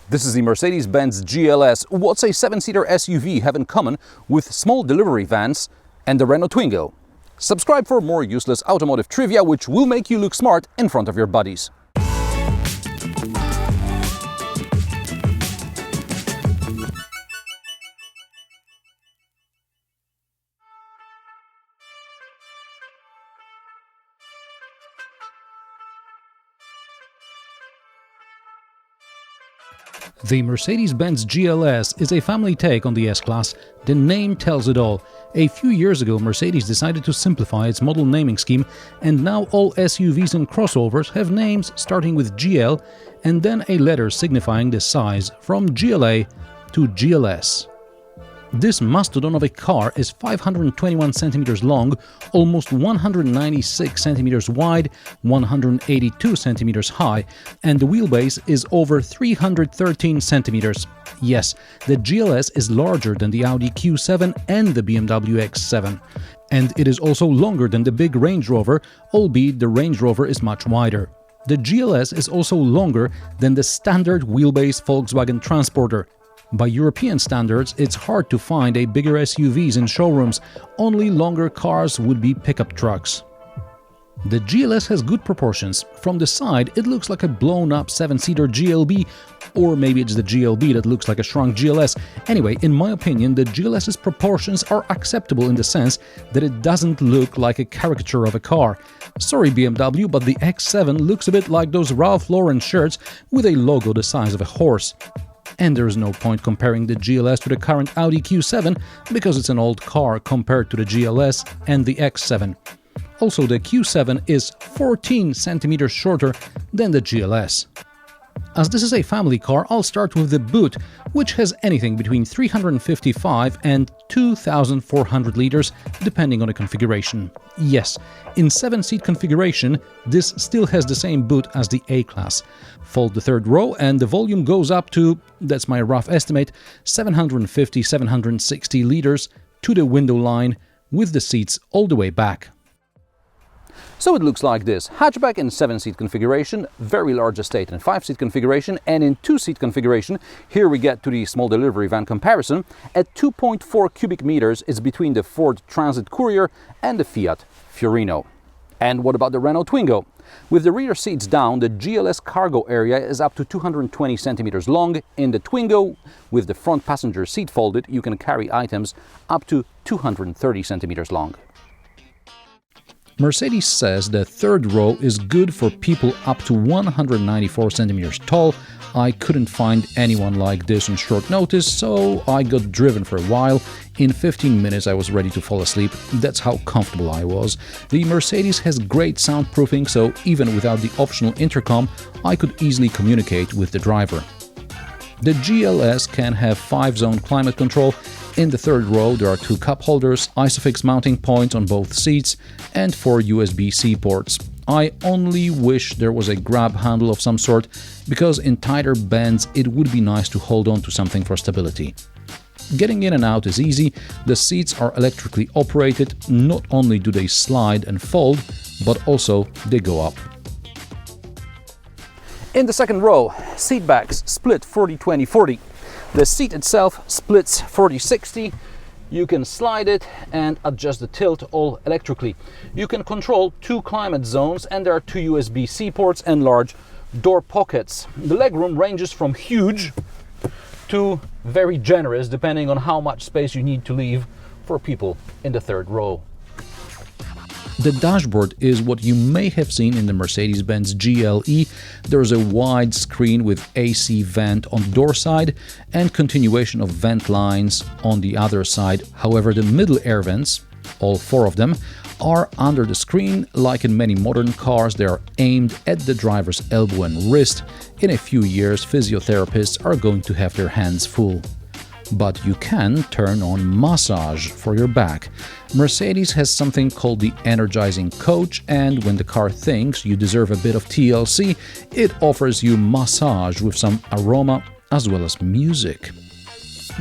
This is the Mercedes-Benz GLS. What's a 7-seater SUV have in common with small delivery vans and the Renault Twingo? Subscribe for more useless automotive trivia which will make you look smart in front of your buddies. The Mercedes-Benz GLS is a family take on the S-Class. The name tells it all. A few years ago, Mercedes decided to simplify its model naming scheme, and now all SUVs and crossovers have names starting with GL and then a letter signifying the size from GLA to GLS. This mastodon of a car is 521 centimeters long, almost 196 centimeters wide, 182 centimeters high, and the wheelbase is over 313 centimeters. Yes, the GLS is larger than the Audi Q7 and the BMW X7. And it is also longer than the big Range Rover, albeit the Range Rover is much wider. The GLS is also longer than the standard wheelbase Volkswagen Transporter. By European standards, it's hard to find a bigger SUVs in showrooms. Only longer cars would be pickup trucks. The GLS has good proportions. From the side, it looks like a blown-up 7-seater GLB, or maybe it's the GLB that looks like a shrunk GLS. Anyway, in my opinion, the GLS's proportions are acceptable in the sense that it doesn't look like a caricature of a car. Sorry BMW, but the X7 looks a bit like those Ralph Lauren shirts with a logo the size of a horse. And there is no point comparing the GLS to the current Audi Q7 because it's an old car compared to the GLS and the X7. Also, the Q7 is 14 centimeters shorter than the GLS. As this is a family car, I'll start with the boot, which has anything between 355 and 2,400 liters, depending on the configuration. Yes, in 7-seat configuration, this still has the same boot as the A-Class. Fold the third row and the volume goes up to, that's my rough estimate, 750-760 liters to the window line, with the seats all the way back. So it looks like this: hatchback in 7-seat configuration, very large estate in 5-seat configuration, and in 2-seat configuration, here we get to the small delivery van comparison. At 2.4 cubic meters, it's between the Ford Transit Courier and the Fiat Fiorino. And what about the Renault Twingo? With the rear seats down, the GLS cargo area is up to 220 centimeters long. In the Twingo, with the front passenger seat folded, you can carry items up to 230 centimeters long. Mercedes says the third row is good for people up to 194 centimeters tall. I couldn't find anyone like this on short notice, so I got driven for a while. In 15 minutes I was ready to fall asleep. That's how comfortable I was. The Mercedes has great soundproofing, so even without the optional intercom, I could easily communicate with the driver. The GLS can have 5-zone climate control. In the third row there are 2 cup holders, ISOFIX mounting points on both seats, and 4 USB-C ports. I only wish there was a grab handle of some sort, because in tighter bends it would be nice to hold on to something for stability. Getting in and out is easy. The seats are electrically operated. Not only do they slide and fold, but also they go up. In the second row, seat backs split 40-20-40. The seat itself splits 40-60. You can slide it and adjust the tilt all electrically. You can control 2 climate zones, and there are 2 USB-C ports and large door pockets. The legroom ranges from huge to very generous, depending on how much space you need to leave for people in the third row. The dashboard is what you may have seen in the Mercedes-Benz GLE. There's a wide screen with AC vent on the door side and continuation of vent lines on the other side. However, the middle air vents, all 4 of them, are under the screen. Like in many modern cars, they are aimed at the driver's elbow and wrist. In a few years, physiotherapists are going to have their hands full. But you can turn on massage for your back. Mercedes has something called the energizing coach, and when the car thinks you deserve a bit of TLC, it offers you massage with some aroma as well as music.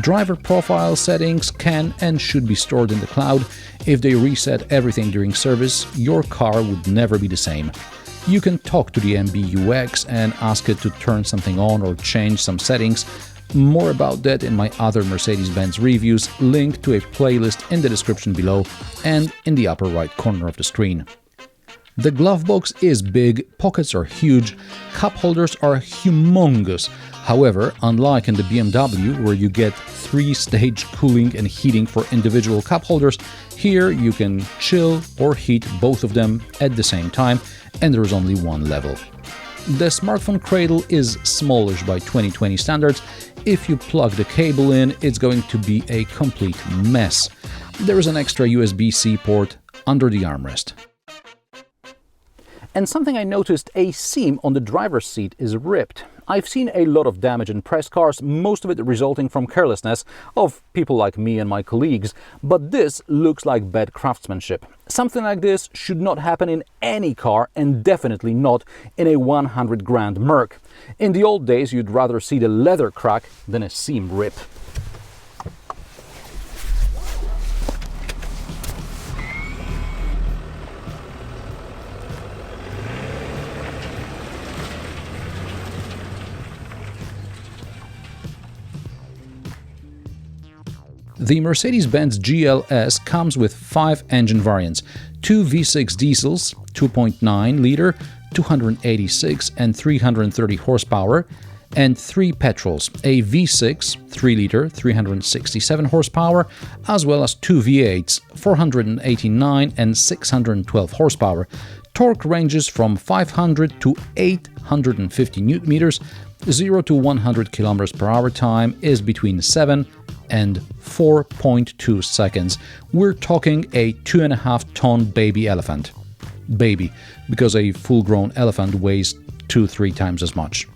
Driver profile settings can and should be stored in the cloud. If they reset everything during service, your car would never be the same. You can talk to the MBUX and ask it to turn something on or change some settings. More about that in my other Mercedes-Benz reviews, linked to a playlist in the description below and in the upper right corner of the screen. The glove box is big, pockets are huge, cup holders are humongous. However, unlike in the BMW, where you get 3-stage cooling and heating for individual cup holders, here you can chill or heat both of them at the same time, and there is only one level. The smartphone cradle is smallish by 2020 standards. If you plug the cable in, it's going to be a complete mess. There is an extra USB-C port under the armrest. And something I noticed, a seam on the driver's seat is ripped. I've seen a lot of damage in press cars, most of it resulting from carelessness of people like me and my colleagues, but this looks like bad craftsmanship. Something like this should not happen in any car, and definitely not in a 100 grand Merc. In the old days, you'd rather see the leather crack than a seam rip. The Mercedes-Benz GLS comes with 5 engine variants: 2 V6 diesels, 2.9 liter, 286 and 330 horsepower, and 3 petrols, a V6, 3 liter, 367 horsepower, as well as 2 V8s, 489 and 612 horsepower. Torque ranges from 500 to 850 Nm. 0 to 100 km per hour time is between 7 and 4.2 seconds. We're talking a 2.5-ton baby elephant. Baby, because a full-grown elephant weighs 2-3 times as much.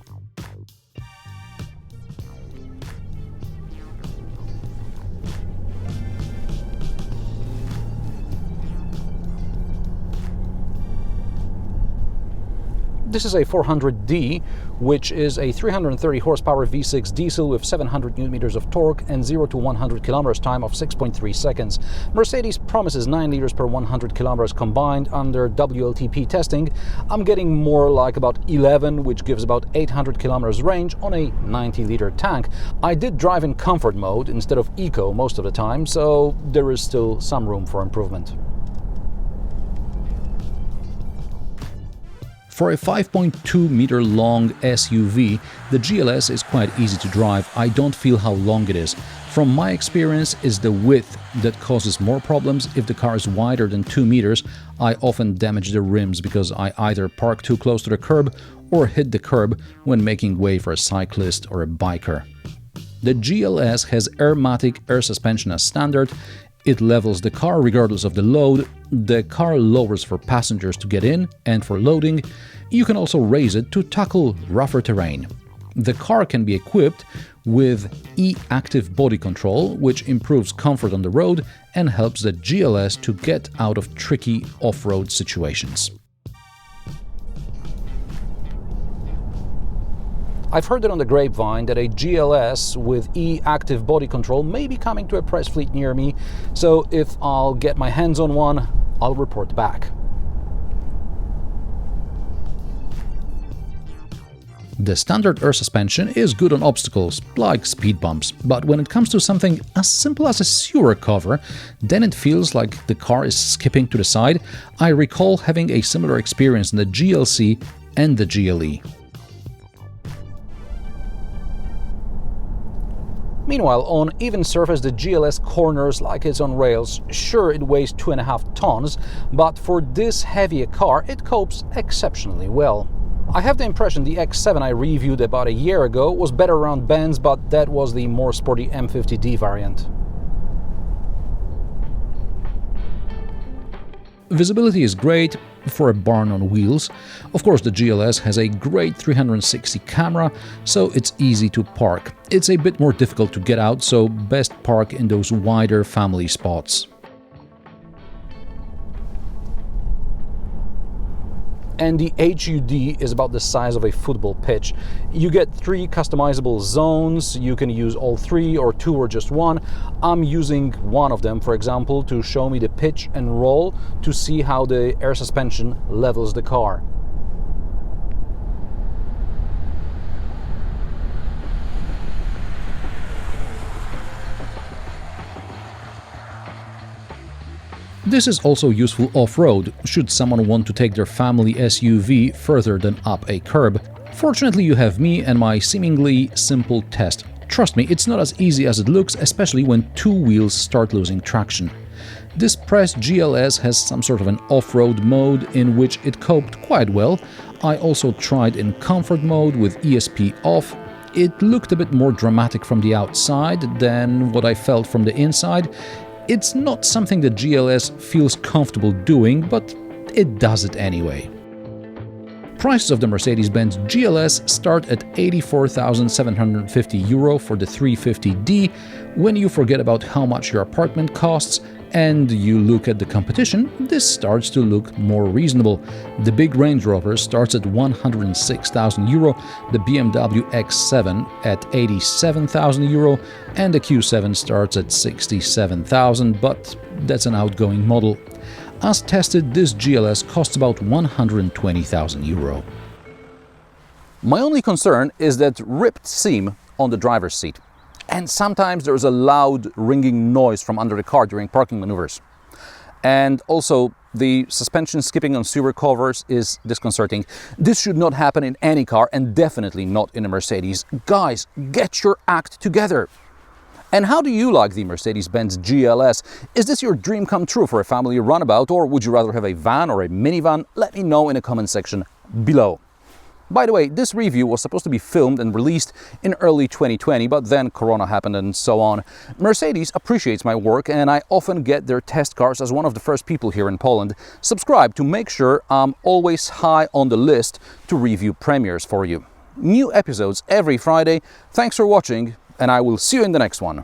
This is a 400D, which is a 330 horsepower V6 diesel with 700 Nm of torque and 0 to 100 km time of 6.3 seconds. Mercedes promises 9 liters per 100 km combined under WLTP testing. I'm getting more like about 11, which gives about 800 km range on a 90-liter tank. I did drive in comfort mode instead of eco most of the time, so there is still some room for improvement. For a 5.2 meter long SUV, the GLS is quite easy to drive. I don't feel how long it is. From my experience, it's the width that causes more problems. If the car is wider than 2 meters, I often damage the rims because I either park too close to the curb or hit the curb when making way for a cyclist or a biker. The GLS has airmatic air suspension as standard. It levels the car regardless of the load. The car lowers for passengers to get in and for loading. You can also raise it to tackle rougher terrain. The car can be equipped with E-Active body control, which improves comfort on the road and helps the GLS to get out of tricky off-road situations. I've heard it on the grapevine that a GLS with E-Active body control may be coming to a press fleet near me, so if I'll get my hands on one, I'll report back. The standard air suspension is good on obstacles, like speed bumps, but when it comes to something as simple as a sewer cover, then it feels like the car is skipping to the side. I recall having a similar experience in the GLC and the GLE. Meanwhile, on even surface, the GLS corners like it's on rails. Sure, it weighs 2.5 tons, but for this heavy a car, it copes exceptionally well. I have the impression the X7 I reviewed about a year ago was better around bends, but that was the more sporty M50D variant. Visibility is great for a barn on wheels. Of course, the GLS has a great 360 camera, so it's easy to park. It's a bit more difficult to get out, so best park in those wider family spots. And the HUD is about the size of a football pitch. You get 3 customizable zones. You can use all 3 or 2 or just one. I'm using one of them, for example, to show me the pitch and roll to see how the air suspension levels the car. This is also useful off-road, should someone want to take their family SUV further than up a curb. Fortunately, you have me and my seemingly simple test. Trust me, it's not as easy as it looks, especially when two wheels start losing traction. This pressed GLS has some sort of an off-road mode in which it coped quite well. I also tried in comfort mode with ESP off. It looked a bit more dramatic from the outside than what I felt from the inside. It's not something the GLS feels comfortable doing, but it does it anyway. Prices of the Mercedes-Benz GLS start at €84,750 for the 350D. When you forget about how much your apartment costs and you look at the competition, this starts to look more reasonable. The big Range Rover starts at €106,000, the BMW X7 at €87,000, and the Q7 starts at €67,000, but that's an outgoing model. As tested, this GLS costs about €120,000. My only concern is that ripped seam on the driver's seat. And sometimes there's a loud ringing noise from under the car during parking maneuvers. And also, the suspension skipping on sewer covers is disconcerting. This should not happen in any car, and definitely not in a Mercedes. Guys, get your act together! And how do you like the Mercedes-Benz GLS? Is this your dream come true for a family runabout, or would you rather have a van or a minivan? Let me know in the comment section below. By the way, this review was supposed to be filmed and released in early 2020, but then Corona happened and so on. Mercedes appreciates my work, and I often get their test cars as one of the first people here in Poland. Subscribe to make sure I'm always high on the list to review premieres for you. New episodes every Friday. Thanks for watching, and I will see you in the next one.